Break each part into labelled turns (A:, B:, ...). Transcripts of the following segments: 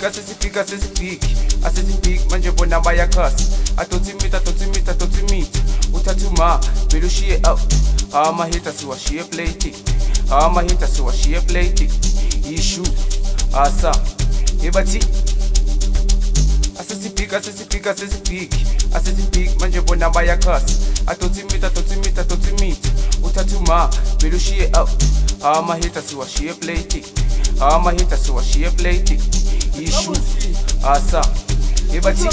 A: asesibhiki manje bona bayakhasa atotsimita uthathuma vele ushiye out amahita siwashiye plate ishu asa ebathi asesibhiki manje bona bayakhasa atotsimita uthathuma vele ushiye out amahita siwashiye plate ishu asa ebathi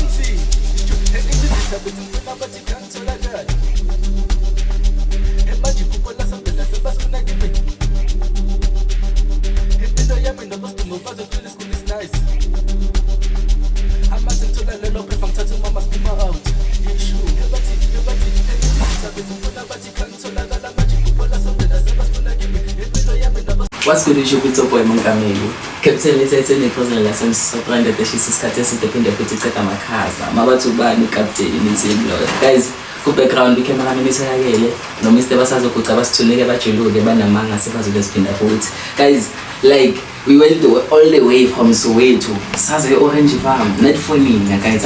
B: What's good with you, it's your boy Mongameli. Captain let's say personal lessons so brand that she's scattered the futhi ceka makhaza. Mabathu bani captain in lo. Guys, ku background camera minister yakele no Mr. basazokuca basithuleke bajuluke banamanga sebazobe siphinda futhi. Guys, like we went all the way from Soweto. Saze Orange Farm, not for me, guys.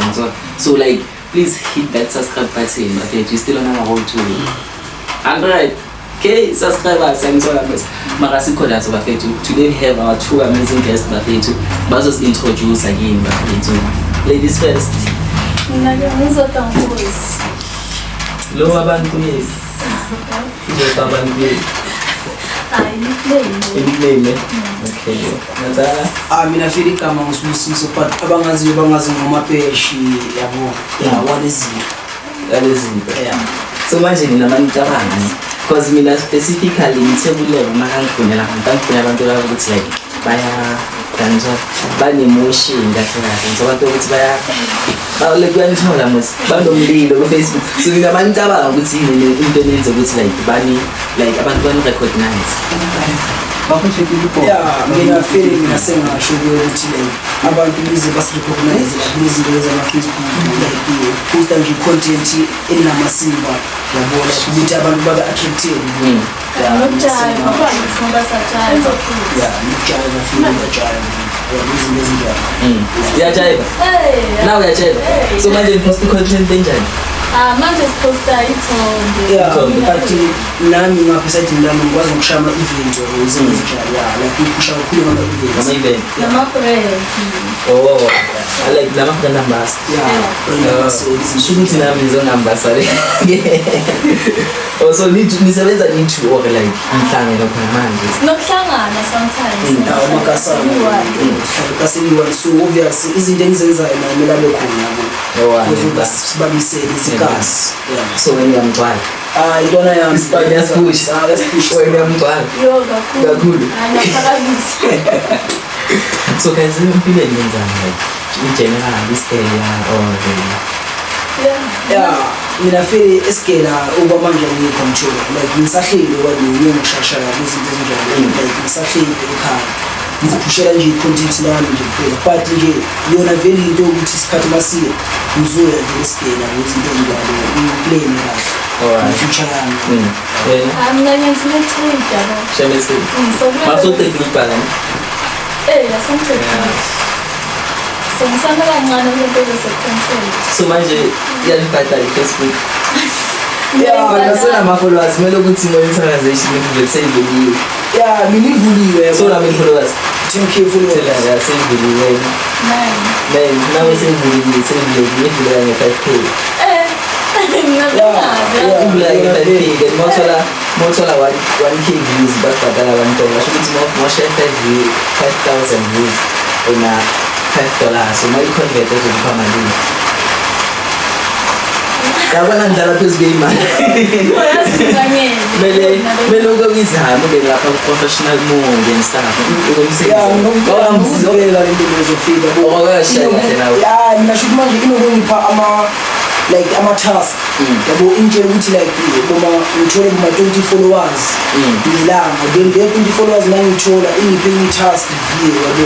B: So like please hit that subscribe button. Okay, you still on our road to 100. Okay, subscribers, I'm sorry, Marasi Kodas Bafetu. Today we have our two amazing guests, Bafetu. Bazos introduce again, Bafetu. Ladies first. Lower Bantu, yes. Lower Bantu. Nickname. Okay. Natala.
C: Minafiri kama musumusiso but abangazi ngomapeshi yabo. Yeah, what is it?
B: That is it.
C: Yeah.
B: So imagine namantabanga. Because mina specifically ngithebulele makangifunela abantu ukuthi like baya kanjani bane emotion kahle so abantu ukuthi baya like kuyanthola mos banomlilo ku Facebook so mina mangicabanga ukuthi yini into enze ukuthi like bani like abantu bani recognize
C: yeah mina feeling sengasho ukuthi like abantu bize bas recognize izinto zama Facebook like post nje content enamasimba yabona ukuthi abantu babe attracted
B: now so manje post content enjani
D: manje posta ithombe
C: but nami ngaphesathi nami ngikwazi ukushaya ama event ezinjalo like ukusha kakhulu ngama event
D: nama brand
B: I like the brand ambassador should nami zo ambassador also nisebenza nithi or like inhlangano khona manje
D: sinokuhlangana sometimes
C: indawo makasani so obviously izinto engizenzayo nami la bekhona sibabisele izikasi
B: so when you mntwana
C: intona yami
B: let's push when you mntwana kakhulu so guys impilo yenzani like in general this area or
C: mina feel eskela uba manje ngiyicontrol like ngisahleli kwani ngishashaya izinto ezinjalo like ngisahleli ekhaya ngiphushela nje content nami nje kuphela but nje yona vele into ukuthi isikhathi masiye ngizoya nje eskela izinto ezinjalo play kahle future yami
D: mina ngiyathanda
B: shemese maso technical
D: so ngisanda kancane into esecontent
B: so manje iyalibhadala Facebook
C: nasena
B: followers kumele ukuthi monetization let's say video
C: nilivuliwe
B: so na followers
C: 10k followers
B: seyivuliwe nawe seyivuliwe nge 5k like mothola 1k views bakubhadala $1 basho ukuthi moshe 5,000 views ona $5 so mali convert ezokuba malini yabona ngidlala phezu kweyimali mele ukuyizama ube lapha professional mode and stuff
C: ngizobela into ezofika nginasho manje inokungipha like ama-task yabo injela ukuthi like noma ngithole kuma 20 followers ngelanga then le 20 followers ngangithola ingiphe i-task yabo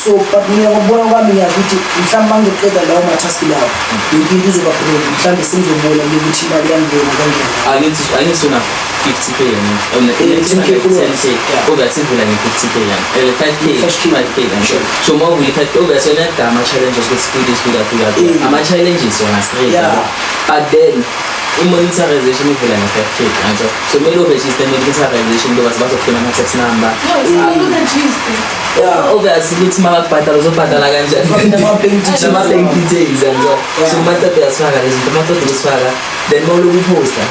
C: so but mina ngibona kwami ngiyakuthi mhlawumbe mangiqeda lawo ma-task lawo impilo izoba khona mhlawumbe sengizobona ukuthi imali yangena kanjani
B: angisona 50k
C: Yeah.
B: uvula nge-50k 5k so uma uvula 5k uvula ama-challenges ukuthi ama-challenges wona straight but then i-monetization ivula nge-5k so kumele uregister i-monetization ngoba bazofuna ama-tax number obviously ukuthi uma bakubhadala uzobhadala kanjani nama-bank details so umatata uyasifaka lezi zinto umatata uzifaka then mawuloku uphosta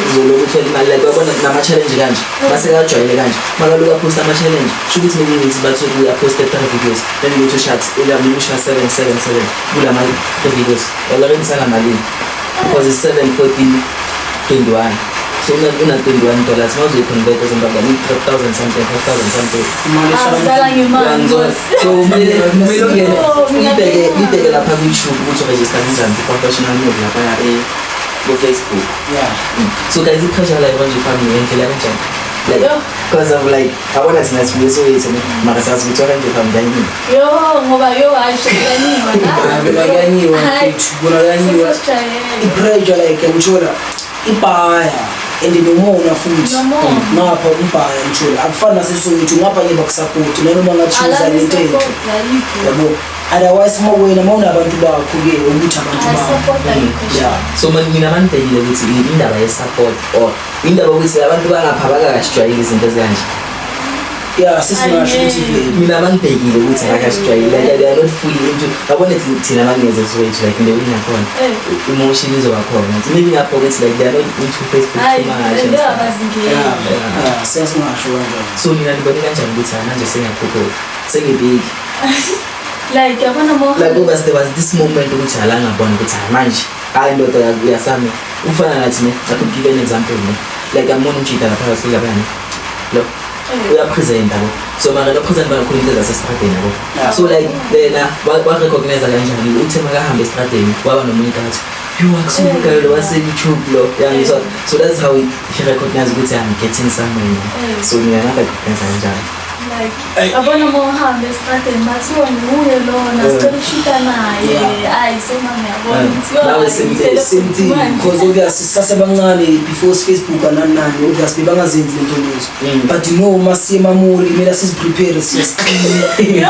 B: uzoloku uthola imali like wabona nama-challenge kanje masekajwayele kanje makaloku aphosta ama-challenge sho ukuthi mekungithi bathole uyaphosta 3 videos then ukuthi ushat 777 kulama-3 videos already sanamalini because it's 714.21 so una-$21 mawuzoyi-convert eZimbabwe ni 3,000 something 5,000 something so kumele ngibheke lapha ku-YouTube ukuthi uregister kanjani ku-professional mode laphaya ku-Facebook so guys i-pressure like manje ifami ngendlela kanjani like because of like abona thina sibuye soyethu mara sazi ukuthi okanje ifami kayini
C: kunakanyiwa i-pressure like ngithola ibhaya and nomona futhi ngapha umbhaya ngithola akufani naseSoweto ngapha ngiba kusupport nanoma ngachuza lento yabo otherwise mawena mawunabantu bakho-ke ukuthi abantu
B: so mina manibhekile ukuthi indaba ye-support or indaba ukuthi abantu bangapha bakakasijwayeli izinto ezikanje
C: sesingasho ukuthi
B: mina bangibhekile ukuthi akasijwayele they are not fully into babone thina bangeze eSoweto like into inakhona emotion izobakhona maybe ngapho ukuthi like they are not into Facebook
C: sesingasho kanjalo
B: so mina ngibone kanjani ukuthi manje sengiyakhuphuka sengibheki
D: like yabona mo
B: like there was this moment ukuthi ala ngabona ukuthi manje hayi ndoda uyasami ufana nathi I could give an example like amona umjida lapha silabani lo uyapresenta so mara lo present banakhona into zasestradeni yabo so like then ba-recognize kanjani uthe makahamba estradeni waba nomunye kathi akusuka lo wase-YouTube lo yangizwa so that's how he recognize ukuthi I'm getting somewhere so mina ngaba-recognize kanjani
D: like abona mo hambe estradeni bathiwa nguye lona sicela ukushuta naye hayi
B: nawe
C: same thing because obviously sasebancane before Facebook ananani obviously bangazenzi lento lezo but no masiyemamoli kumele siziprepare siyasiqina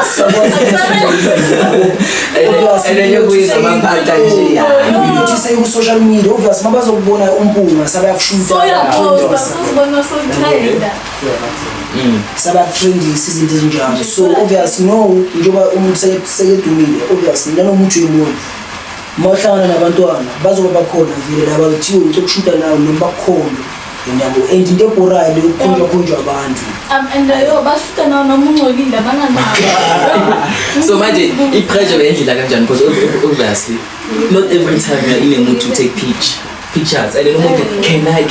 C: ukuthi seyiku-social media obviously mabazokubona umpunga sabayakushuta sabatrendisa izinto ezinjalo so obviously no njengoba umuntu sekedumile obviously nanomuntu uyimuntu mawuhlangana nabantwana bazoba bakhona vele laba kuthiwe ukuthi ukushuta nawo noma bakhona yabo and into ebhorayo yokukhonjwa abantu
D: and bashuta nawo noma ungcolile abananawo
B: so manje i-pressure yendlela kanjani because obviously not every time you're in a mood to take pictures and then can I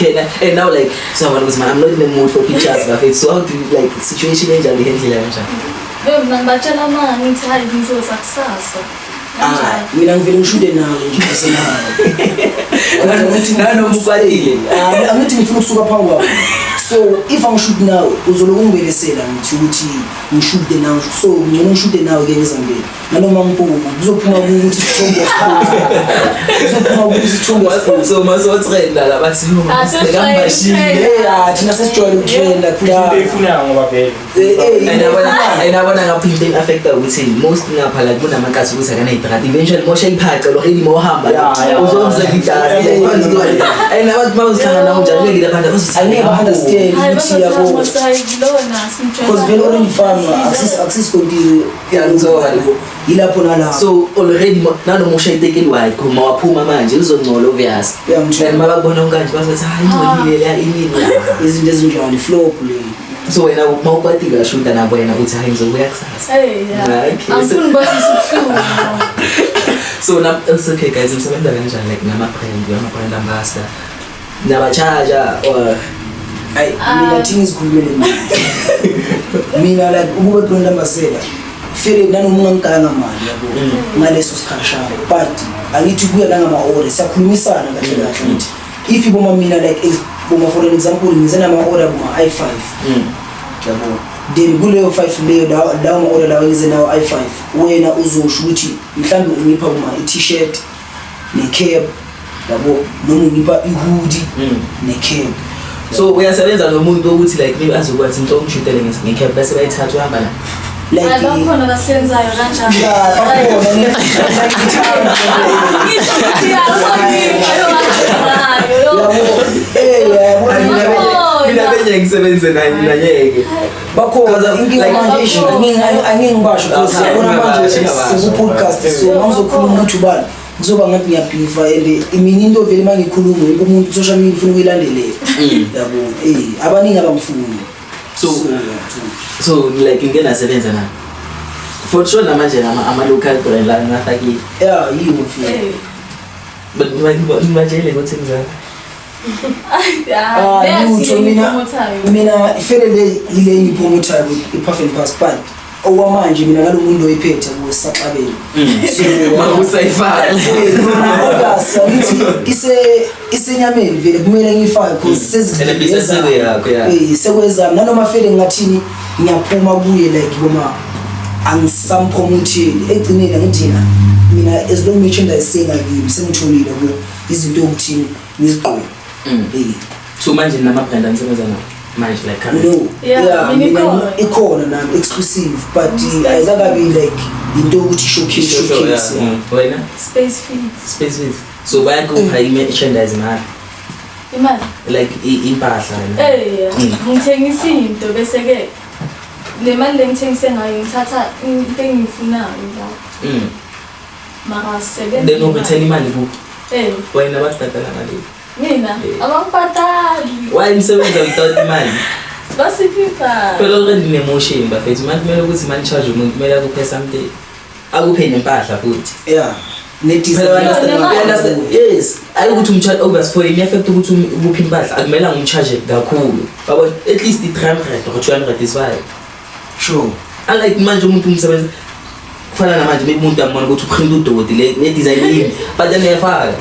B: and now like so I was I'm not in the mood for pictures but so how do you like situation enjani ngendlela kanjani
D: ngibatshela manje ngithi hayi ngizoza kusasa
C: mina ngivele ngishude nawe nje asenayo
B: nanomkwalile
C: angithi ngifuna ukusuka phambi kwakho so if angishude nawe uzoloku ungibekesela ngithi ukuthi ngishude nawe so ngcono ngishude nawe ke ngezambeni nanoma ngiphuka kuzophuma ukuthi isithombe
B: so masotrend la bathi ngambashile
C: thina sesijwayele ukutrenda
E: ifuna ngoba vele
B: ayabona ngaphinde affecta ukuthi most ngapha la kunamakasi ukuthi akanayidrati eventually mosha iphaqa lo heli mohamba uzonza idasi and abantu bazohlangana unjani ngeke abantu
C: I understand ukuthi yabo because vele already farmer access continue
B: yanzona
C: ilapho nalapho
B: so already nanomosha itekeli wakho mawaphuma manje uzongcola obvious and mabakubona kanje bazothi hayi ngolile la inini
C: izinto ezinjani flop le
B: so wena mawukwati kashuta nabo wena uthi hayi ngizobuya kusasa
D: angifuni basisuku
B: so now it's okay guys ngisebenza kanjani like nama-brand ambassador nabachaja or
C: mina thing isikhulumele mina like ukube brand ambassador fele nanoma ungangikanga mali yabo ngaleso sikhashana but angithi kuya la ngama-order siyakhulumisana kahle kahle ngithi if iboma mina like boma for an example ngize nama-order boma i5 yabo then kuleyo 5 leyo lawo ma-order lawo ngize nawo i5 wena uzosho ukuthi mhlawumbe ungipha boma i-t-shirt necap yabo noma ungipha i-hoodie necap
B: So uyasebenza nomuntu ukuthi like maybe azokwazi into okushutele ngecamp bese bayithatha uhamba la.
C: Like
D: abakhona basenzayo kanjani
B: mina benye ngisebenze nanyeke
C: bakhona inkinga manje angingibasho because yabona manje siku-podcast so mangizokhuluma ukuthi ubani kuzoba ngathi ngiyabhifa and mina into vele mangikhuluma wonke umuntu social media ufuna ukuyilandelela yabo abaningi abangifuni
B: so like ngenasebenza na for sure namanje ama-local brand la ngafakile
C: yiwo mfini
B: but ngibajele ukuthi ngizakho
C: mina ifelele yile ngiphomothayo i-Puff Pass but owamanje mina ngalo muntu oyiphethe kusaxabeni
B: usayifaka
C: isenyameni vele kumele ngiyifake because sekwezami nanoma fele ngathini ngiyaphuma kuye like boma angisampromotheli egcineni ngithina mina as long merchandise sengakimi sengitholile ku izinto okuthini ngizigqoke
B: so manje nama-brand anisebenza nawo manje like
C: no mina ikhona nami exclusive but ayikakabi like into ukuthi showcase
B: wena
D: space feeds
B: so bayakupha i-merchandise mali
D: imali
B: like impahla
D: ngithengisa into bese-ke le mali le ngithengise ngayo ngithatha into engiyifunayo la mara sebenza
B: then ubethena imali kuphi wena bathatala ngale
D: mina abangibhatali
B: why nisebenza without imali
D: basiphipha
B: phela already ne-emotion bafethu manje kumele ukuthi manje charge umuntu kumele akuphe something akuphe nempahla futhi yes ayikuthi umcharge overs for yini effect ukuthi ubuphi impahla akumelanga umcharge kakhulu babo at least i-300 or 200 is fine
C: sure
B: unlike manje umuntu umsebenza kufana namanje maybe umuntu amona ukuthi uprint udoti le design yini but then uyafaka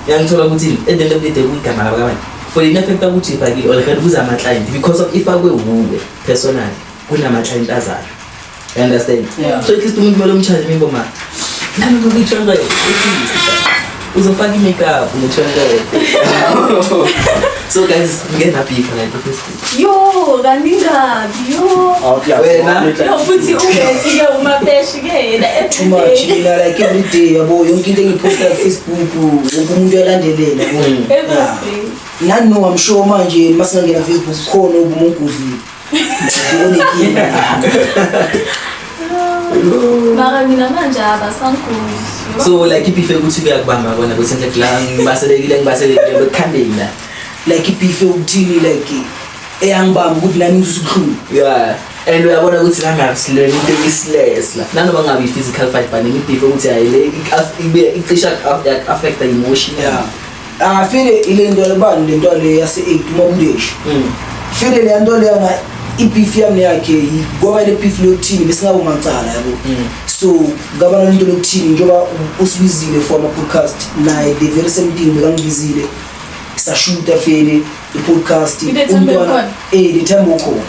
B: yangithola ukuthi at the end of the day kuyigama laba kabani for yini effect ukuthi ifakile already kuza ama-client because of ifakwe wuwe personally kunama-client azayo you understand so at least umuntu kumele umcharge mingoma nami kuyi-200 uzofaka i-makeup ne-200 so guys ngenabhifa like Facebook
D: yo kaningabi yo futhi ungesi-ke umapeshi-ke
C: too much mina like every day yabo yonke into engiposta ku-Facebook wonke umuntu uyalandelela
D: everyday
C: nani no I'm sure manje masingangena Facebook khona ubumungudli
D: mara mina manje abasangozi
B: so like ibife ukuthi kuyakubamba kona ukuthi nje la ngibaselekile bekhambeni la
C: like ibife ukuthini like eyangibamba ukuthi nami ngizusukhlulu
B: and uyabona ukuthi langasilele into isless la nanoma ngabe i-physical fight but ibife ukuthi ayile icisha affect emotion
C: fele ile nto lebani le nto le yase-8 umabudeshi fele le nto leyana ibeef yami yakhe ngoba le beef lokuthini besingabe umacala yabo so ngaba nento lokuthini njengoba usibizile for ama-podcast naye the very same thing bekangibizile sashuta fele i-podcast untwana lethemba ukhona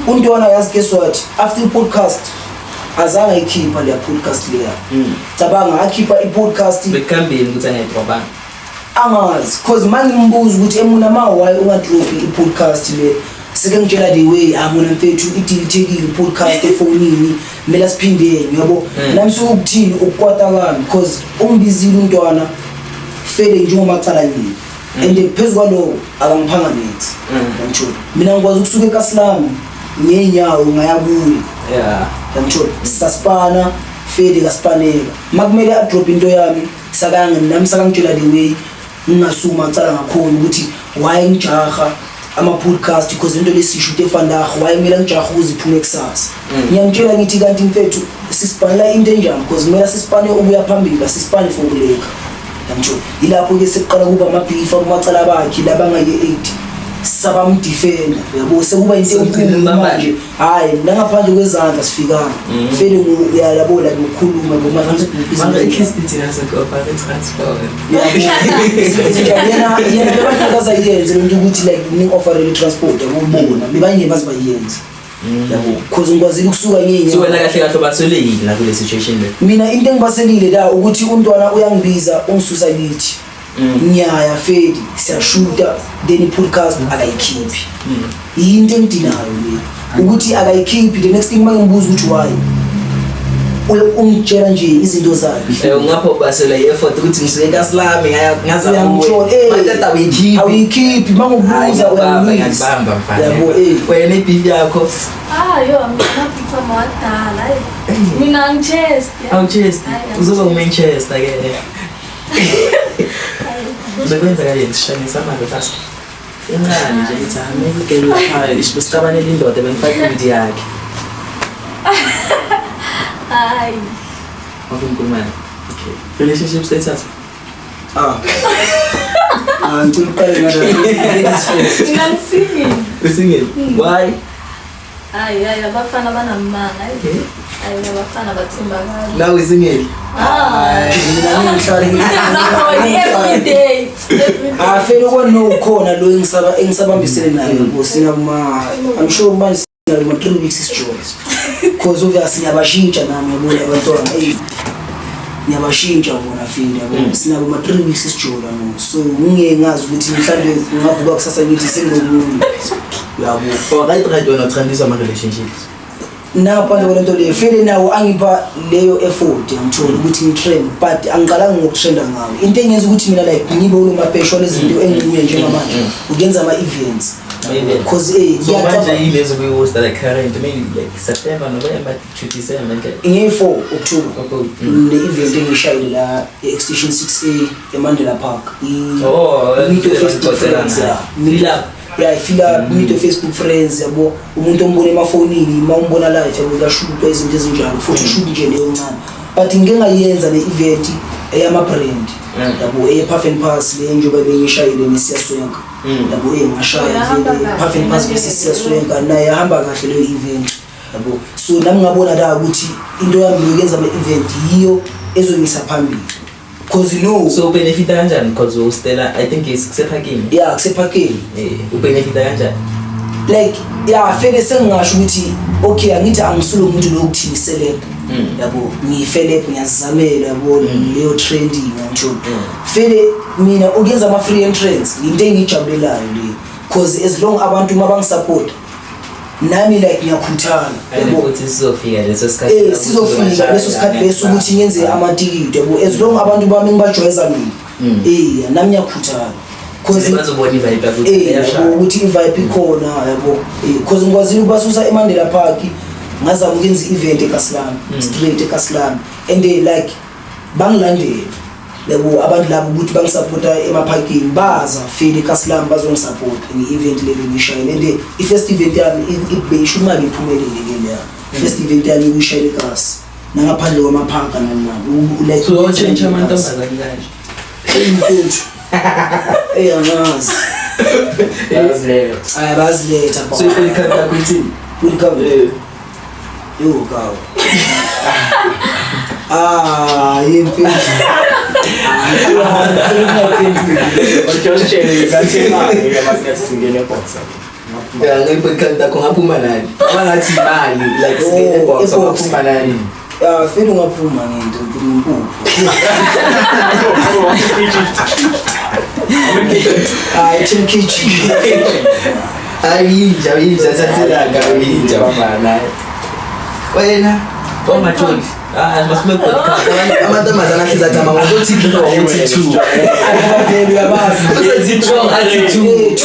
C: untwana yazi guess what after i-podcast azange ayikhipha leya podcast leya cabanga akhipha i-podcast
B: bekhambeni ukuthi angayidrobanga
C: angazi cause manje ngimbuza ukuthi emuna mawayi ungadropi i-podcast le seke ngitshela the way amona mfethu idilithekile i-podcast efonini kumele asiphindeni yabo nami suke ukuthini ukukwata kwami because ungibizile untwana fele njengomacala yini and phezu kwaloko akangiphanga nethi ngitsho mina ngikwazi ukusuka eKaslami ngenyawo ngayabuye ngitsho saspana fele kaspaneka makumele adrop into yami nami sakangitshela the way ngingasuma acala ngakhona ukuthi why ngijaha ama-podcast because into lesishuti efandaho why kumele ngijaha ukuze iphume kusasa ngiyangitshela ngithi kanti mfethu sispanela into enjani because kumele sispane ukuya phambili asispane for ukuleka ngitsho ilapho-ke sekuqala kuba amabhifa kumacala bakhe labangaye-8 sabamdifenda yabo sekuba into enkulu manje hhayi nangaphandle kwezandla sifikanga fele yabo like ngokukhuluma yena bebanikazayenze lento ukuthi like ning-offerele i-transport yakubona bebangemazi bayenze yabo because ngikwazile ukusuka
B: so wena kahle kahle baseleyini la kule situation le
C: mina into engibaselile la ukuthi untwana uyangibiza ungisusa kithi ngiyaya fedi siyashuta then i-podcast akayikhiphi yinto engidinayo le ukuthi akayikhiphi the next thing mangimbuza ukuthi why ungitshela nje izinto zakhe
B: ngapho basela effort ukuthi ngisuke kaSlami ngaza
C: awuyikhiphi mangokubuza uyayibamba yabo
B: wena ibeef yakho
D: yo nginabifa mwadala mina
B: Manchester uzoba uManchester ke Bekwenza kanje sishanisa manje fast ingani nje lithi maybe ke lokhaya isibusikabanele indoda bengifaka ivideo yakhe
D: hayi
B: Kumani. Okay. Relationship status?
C: Ngicela
D: Ngingamsingile.
B: Single. Why?
D: Hayi abafana banamanga. Hayi abafana bathimbakala.
B: Now we single.
C: mina
D: Every day.
C: Fela kwano khona lo engisabambisene naye ngosina I'm sure manje ma 3 weeks is joys because obviously ngiyabashintsha nami yabona abantwana ngiyabashintsha bona fini yabo sinabo ma 3 weeks is joy no so ngeke ngazi ukuthi mhlambe ngavuka kusasa ngithi senginomuntu yabo
B: right wena utrendisa ama relationships
C: napha lento le fele nawo angipha leyo effort ngithola ukuthi ngitrend but angiqalanga ngokutrenda ngawo into engenza ukuthi mina like ngibe ulumapesho lezinto engibuye njengamanje ugenza ama events because
B: so manje ilezi kuyohosta like current maybe like September November 27
C: in 4 October the event engishayile la extension 6A eMandela Park meet of Facebook friends yeah feel meet of Facebook friends yabo umuntu ombona emafonini mawumbona live yabo uyashuta izinto ezinjalo futhi ushuta nje leyo ncane but ngeke ngayenza le event eyama brand yabo Puff and Pass le njengoba bengishayile nesiyaswenka yabo ngashaya Puff and Pass nesiyaswenka naye hamba kahle le event yabo so nami ngabona la ukuthi into yami yokuyenza ama event yiyo ezongisa phambili because you know
B: so benefit kanjani because Stella I think is kusepakini
C: kusepakini
B: ubenefit kanjani
C: like fele sengingasho ukuthi okay angithi angisulo umuntu lokuthi celeb yabo ngifelep ngiyazizamela yabo leyo trending ngitsho fele mina ukuyenza ama free entrance into engijabulelayo le because as long abantu mabangisupport nami like ngiyakhuthala
B: yabo ukuthi sizofika leso sikhathi
C: sizofika leso sikhathi bese ukuthi ngenze ama ticket yabo as long abantu bami ngibajoyeza mina nami ngiyakhuthala because
B: bazobona ivibe yakho
C: ukuthi ivibe ikhona yabo because ngikwazi ukubasusa eMandela Park ngazama ukwenza event eKaSlami straight eKaSlami and they like bangilandela labo abantu labo ukuthi bangisupporta emaparkini baza feel eKaSlami bazongisupport nge-event leli ngishayile and the first event yami ibeyisho imali iphumelele ke first event yami ngishayile eKas nangaphandle kwamaphaka nani like
B: so change amantombazane kanje
C: imputhu angazi baziletha
B: so ikhanda kuthi
C: welcome yo gawo yempilo
B: ngipekanda kungaphuma nani abangathi imali like singene box kungaphuma nani
C: fela ungaphuma ngento impuphu team kitchen
B: ayinja sathelanga ayinja bafana wena omajoli masime podcast amantombazana ahleza chama ngokuthi into ukuthi 2
C: abaveli yabazi
B: strong attitude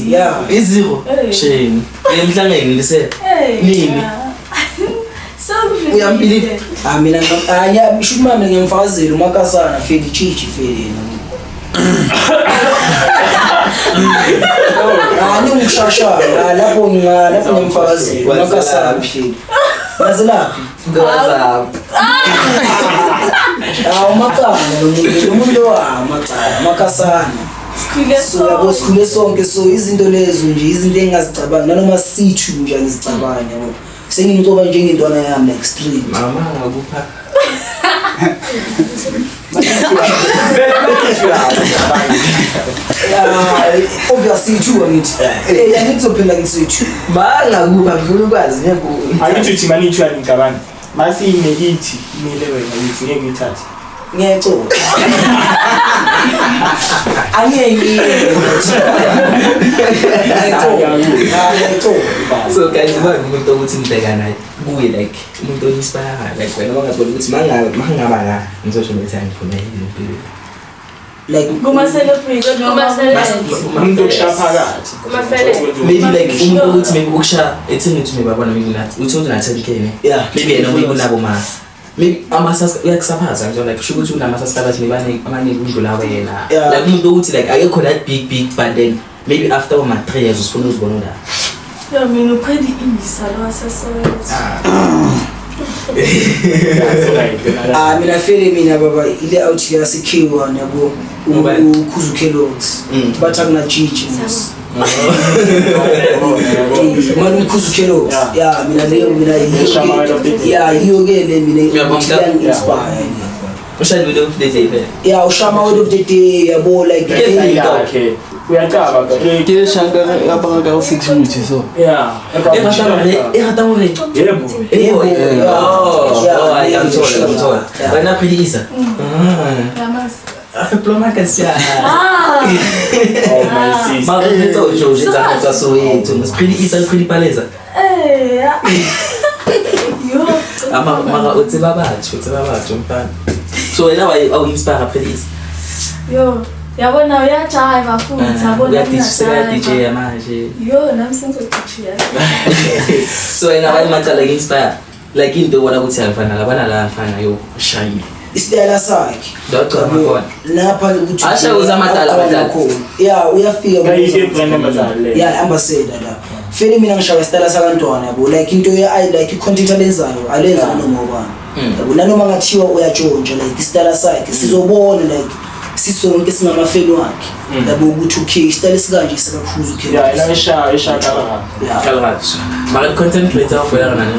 C: yeah
B: izero shame emhlangeni lise nini uyambelieve
C: mina shuthi mama ngiyamfakazela umakasana feli chichi feli ngikushashaya lapho ngiyamfakazela umakasana feli Mazilaphi
B: ngawazaphi
C: umakana umuntu wamacala makasana so yabo sikhule sonke so izinto lezo nje izinto engazicabanga nanoma sithu nje ngizicabanga yabo sengimcoba njengentwana yami extreme
B: mama ngakupha
C: obviously too angithi ngithophela ngisithu
B: banga kupha ngifuna ukwazi
E: angithi uthi manje uthwala ngicabanga masi inekithi imele wena uthi ngeke ngithathe
C: ngiyacela
B: So guys, ubani umuntu ukuthi nibheka naye kuye like umuntu oninspire like wena ungazibona ukuthi mangaba la ngizosho ukuthi angifuna yini empilweni.
C: like
D: Kuma-celebrate noma
E: umuntu okushaya phakathi.
B: Maybe like umuntu ukuthi maybe ukusha ethini ukuthi maybe abona maybe nathi uthi una 10k ne.
C: Yeah.
B: Maybe yena maybe unabo ma. Maybe amasas uyakusaphaza nje like shukuthi unamasas abathi maybe amaningi undlula wena.
C: Yeah.
B: Like umuntu ukuthi like akekho that big but then maybe after 3 years usifuna uzibona la.
D: yo mina uphedi isalo wasesoweto.
C: mina fele mina baba ile out yasikhiwa nabo ukhuzu Kellogg's bathi akunajiji manje ukhuzu Kellogg's yeah mina leyo mina yiyo ke le mina inspire
B: Ushaya word of the day vele.
C: yeah ushama word of the day yabo like
E: Okay. Uyacaba ke.
F: Ke shaka yaba ka 6 minutes so.
E: Yeah.
B: Ehata hore.
E: Yebo.
B: Ayamthola. Wena pretty isa.
D: Yamas.
B: Diploma kasi.
D: Ah.
E: Oh my sis.
B: Mara nto George tsa so yethu. Pretty isa pretty paleza.
D: Yo.
B: Mara utseba batho mfana. So wena wa inspire pretty isa.
D: Yo. Yabona uyajive futhi yabona
B: DJ manje.
D: Yo namsenzo DJ.
B: So wena wayimatha like inspire. Like into wona ukuthi alifana labana la mfana yo shine.
C: isitayela sakhe
B: Doctor
C: lapha ukuthi
B: Asha uzamadala
C: yeah uyafika
E: Ngayike brand ambassador.
C: yeah ambassador la fele mina ngishaya isitayela sakantwana yabo like into I like content alenzayo alenza noma ubani yabo nanoma ngathiwa uyatshontsha like isitayela sakhe sizobona like sisonke singamafeni wakhe yabo ukuthi okay isitayela sikanje sakakhuza okay
E: Yeah, ina ishaka la.
C: yeah
B: Kalrat. Mara content creator for yana nani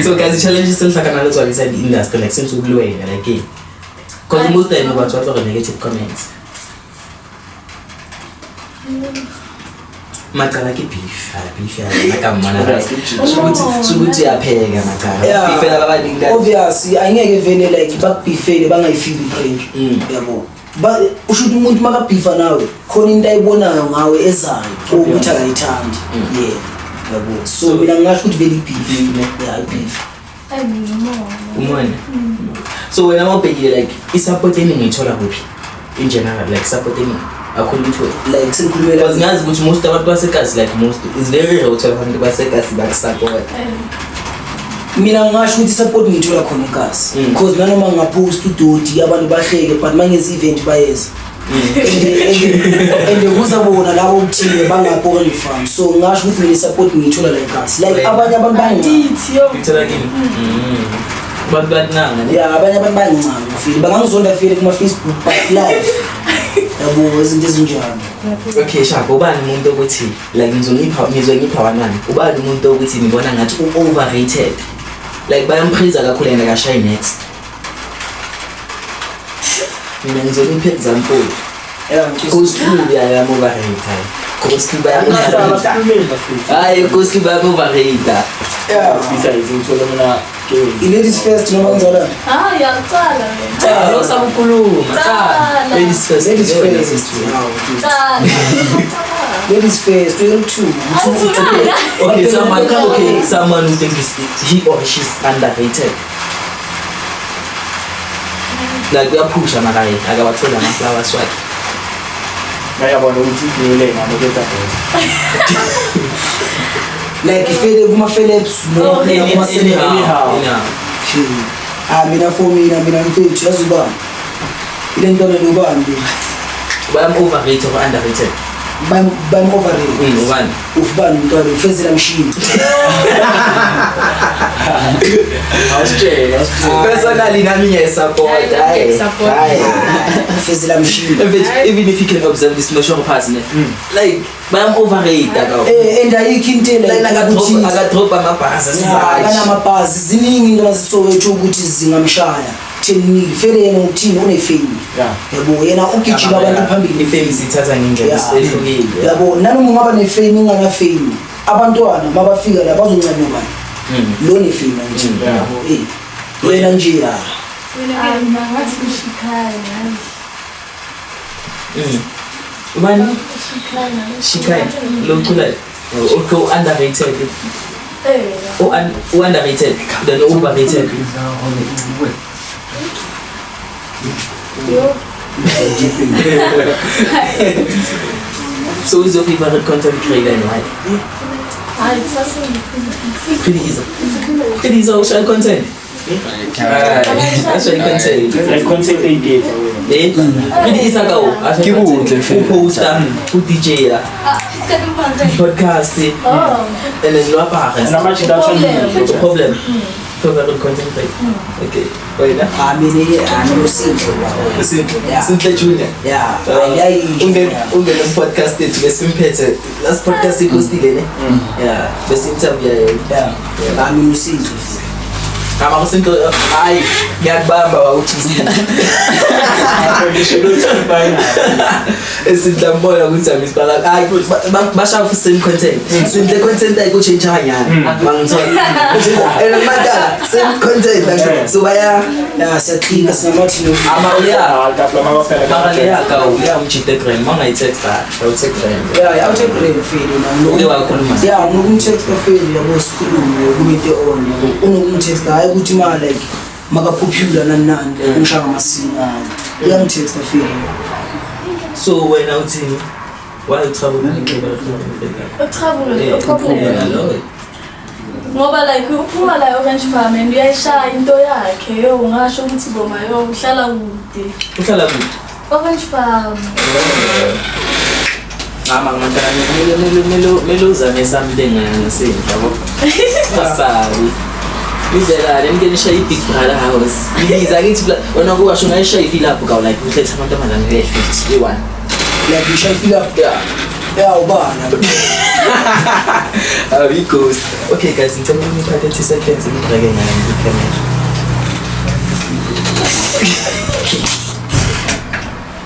B: So guys, challenge is like another one inside the industry like since we like because most time about what are negative comments. Makala ke beef like mana sukuthi yapheka makala beef la baba dinga
C: obviously angeke vele like bakubhifele bangayifili range yabo ba ushuthi umuntu makabhifa nawe khona into ayibonayo ngawe ezayo ukuthi akayithandi yabo so mina ngasho ukuthi vele beef yeah beef
B: umona so when I'm ubhekile like isupport yini ngithola kuphi in general like supporting according to
C: like sengikhulumela
B: because ngazi ukuthi most abantu basekazi like most is very rare ukuthi abantu basekazi bakusupport
C: mina ngasho ukuthi support ngithola khona ekhasi because nanoma ngapost udoti abantu bahleke but mangezi event bayeza and kuzabona labo ukuthile bangaphola ifam so ngasho ukuthi mina support ngithola la ekhasi like abanye abantu
D: Andithi yo.
B: ngithola kimi abantu bananga
C: yeah abanye abantu bayincane ufile bangangizonda file kuma Facebook live yabo izinto ezinjalo
B: okay shaka ubani umuntu ukuthi like ngizongipha wanani ubani umuntu ukuthi ngibona ngathi overrated like bayampraise kakhulu yena ka Shine Next mina ngizongipha example Koski ya overrated Koski overrated
C: yeah
E: Besides ngithola mina
C: ladies first noma ngizala
D: Yaqala
B: lo sabukhuluma ladies first
C: ladies first real two
B: okay someone who thinks he or she is underrated like uyapusha makaye akawathola ama-flowers wakhe
E: ngiyabona ukuthi ngiyele ngamuketha
C: like ifele kuma Philips no kuma
E: anyhow.
C: mina for mina mfethu yazuba ile nto lobani
B: bayam overrated or underrated
C: bam overrated
B: ubani
C: ufubani mntwana ufezela mshini
B: personally nami ngiyasupport hayi
C: ufezela mshini
B: even if you can observe this motion pass like bayam overrated
C: and ayikho into like
B: akadrop amabhasi
C: kana amabhasi ziningi into azisowethu ukuthi zingamshaya thelini fele yena uthini unefame yabo yena ugijima abantu phambili
B: ifame sithatha ngendlela ehlukile
C: yabo nanoma ungaba nefame ungana fame abantwana mabafika la bazoncane bani lo nefame nje yabo wena nje ya
D: Mina ngathi Shikhaya.
B: Ubani? Shikhaya. Lo cula o underrated. Underrated than overrated. So who's your favorite content creator and why? Pretty easy. Pretty easy social content. That's what content.
E: Like content they get.
B: Pretty easy go. Poster, DJ, podcast, and then no apart.
E: And how much that's on
B: What's the problem? Favorite content creator. Okay. Wait,
C: I'm simple.
B: Simple Junior.
C: Yeah.
B: Unge podcast to the simple. Last podcast it was still yeah. The simple yeah.
C: I'm simple.
B: Kama kusinto ai ngiyakubamba wawuthi esindambona ukuthi amisibala ai basha same content simple content ayiko change hanyana mangithola ena madala same content so baya
C: siyaklika sinamathi
B: amauya ka uya umchite crane manga itexta utexta
C: yeah out crane feel na
B: uke wakhuluma
C: yeah unomtexta feel yabo sikhulume kumite on unomtexta ukuthi ma like maka popular nanani ngishaka masina uyangitexta feel
B: so when out in why you travel
D: ngoba like uphuma la Orange Farm and uyayishaya into yakhe yo ngasho ukuthi boma yo uhlala kude Orange Farm
B: ngama ngantana meluza something ngasendla yabo basabi izela ngenisha big brother house ibiza ngithi wena kuwasho ngayisha ifeel up ka like ukhetha abantu abadala nge-51
C: like you should feel up yeah ubana
B: because okay guys ngicela ukuphatha 30 seconds ngibheke ngayo camera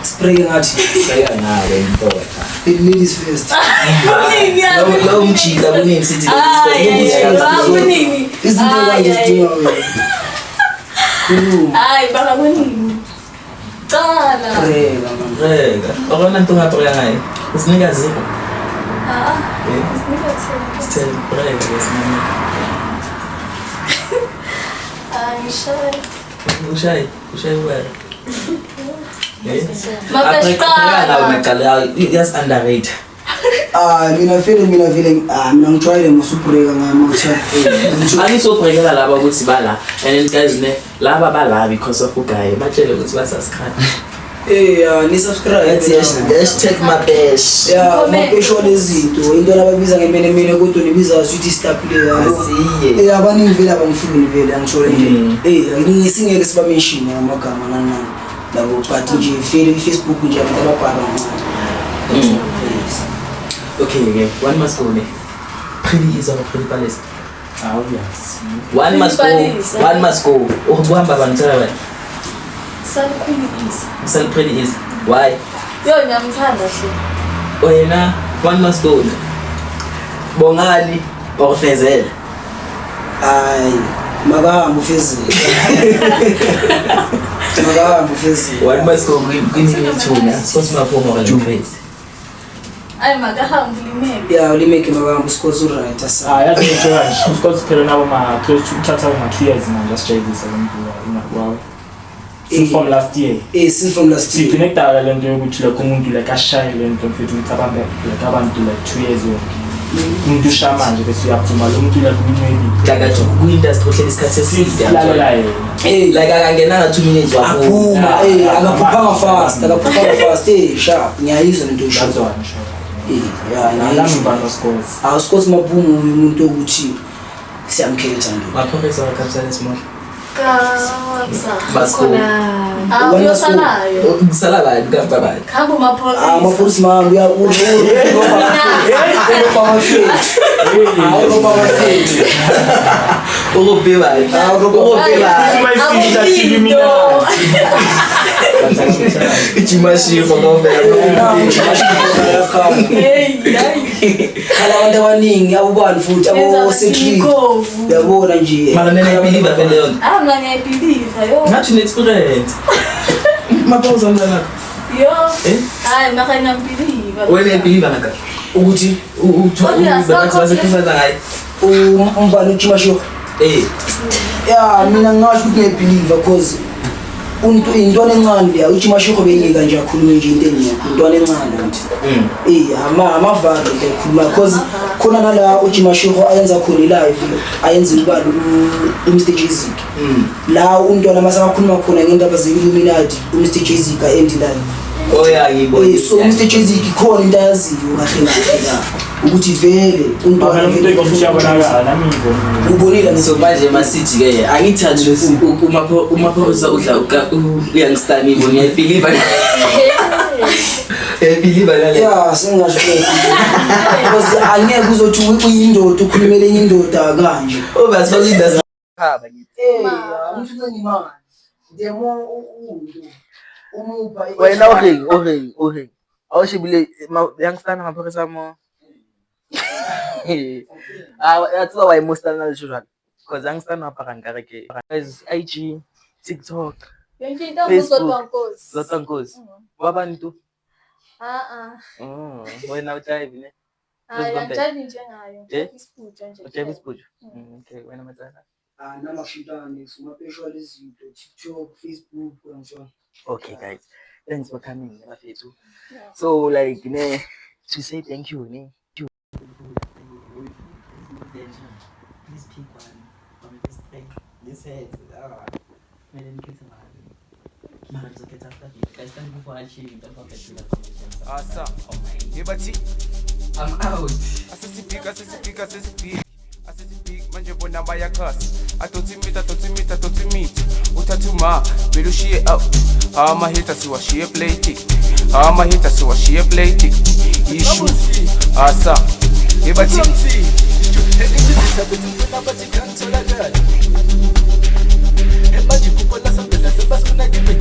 C: spray ngathi
B: sayanayo intoka
C: ladies first
B: lo umjika kunini sithi
D: baka kunini cala
B: rega okona nto ngaphela ngayo usinika zero still rega ngesimini ushay where yes underrated
C: mina feeling mina ngitry them usubreka ngamacha
B: angisobrekela laba ukuthi bala and guys ne laba bala because of uguy batshele ukuthi basubscribe
C: ni subscribe
B: hashtag mabesh
C: mapesho lezinto into lababiza ngemene kodwa nibiza sweet star player
B: asiye
C: abaningi vele abangifuni vele angithola nje ngisingeke siba mention ngamagama nanani labo but nje feel Facebook nje abantu ababhala ngani
B: okay one must go ne pretty is our pretty palace
E: yes.
B: one must go ukuhamba bantwana bani Sal pretty is why
D: yo ngiyamthanda hle
B: wena one must go bongani ofezela
C: ay makahamba ufezela
B: one must go kwini ngithuna sikhosi maphuma kanjani
D: ay makahamba limeke
C: yeah limeke makahamba sikhosi right asa
E: yazi nje of course phela nabo ma close to uthatha uma 2 years manje asijayisa umuntu wow from last year
C: since from last year
E: connecta lento yokuthi lokho umuntu like ashaye lento mfethu ukuthi abantu like 2 years old umuntu usha manje bese uyaphuma lo muntu like umncedi
B: kakathi ku-industry ohleli isikhathi eside
E: lalela
B: like akangenanga 2 minutes
C: waphuma akaphuphanga fast sharp ngiyayizwa lento usho scores maphumu umuntu ukuthi siyamkhetha nje
B: maphorisa wakapsana small kusala bani kamba bani
D: khamba
C: maphorisa mangu ya abantu abaningi abobani futhi abo-secret uyabona nje
B: mara mina ngiyibelieve vele yona
D: Mina ngiyayibelieve yo.
B: ngathi une-experience mapawuzamlana
D: Yo. Hayi maka ngiyabelieve.
B: wena uyayibelieve ngakahle
C: ukuthi
B: bathi basekhristaza ngayo
C: umbani uchimasho ya mina ngasho ukuthi ngiyayibelieve because intwana encane leya uchimasho beyingeka nje akhulume nje into enye intwana encane ukuthi amavalo ekhuluma because khona nala uchimasho ayenza khona live ayenza ubani uMr Jezik la untwana masakakhuluma khona ngendaba ze-Illuminati uMr Jezik end live
B: ngiyibona
C: so Mr Jezik khona into ayaziyo kahle kahle la ukuthi vele untwana ubonile
B: so manje masithi ke angithathi umaphoyisa udla uyangistana ibona ngiyayibelieve ngiyayibelieve nale
C: ya sengasho because angeke uzothi uyindoda ukhulumele enye indoda kanje
B: obathi balinda khaba
C: umthunga ngimani demo umupa
F: wena okay awushibile youngstana ngaphakathi mo that's why most of the children because youngstana ngapha ngare ke guys IG TikTok Lotankosi wabantu wena ujayive ne
D: Angijayive njengayo.
F: ujayive isipujo okay wena matsala
C: namashintane sumapeshwala izinto TikTok Facebook kanjalo.
F: Okay guys, thanks for coming bafethu. So like to say thank you
B: please pick one from this thing this head mele nikhethe mali mara ngizokhetha after this guys thank you for watching don't forget to like comment and subscribe
A: Yebathi
B: I'm out
A: asesibhika manje bona bayakhasa atotsi mita uthathuma belushiye out amahita siwashiye plate issue asa yebathi
G: manje kukola sabela sebasifuna kibe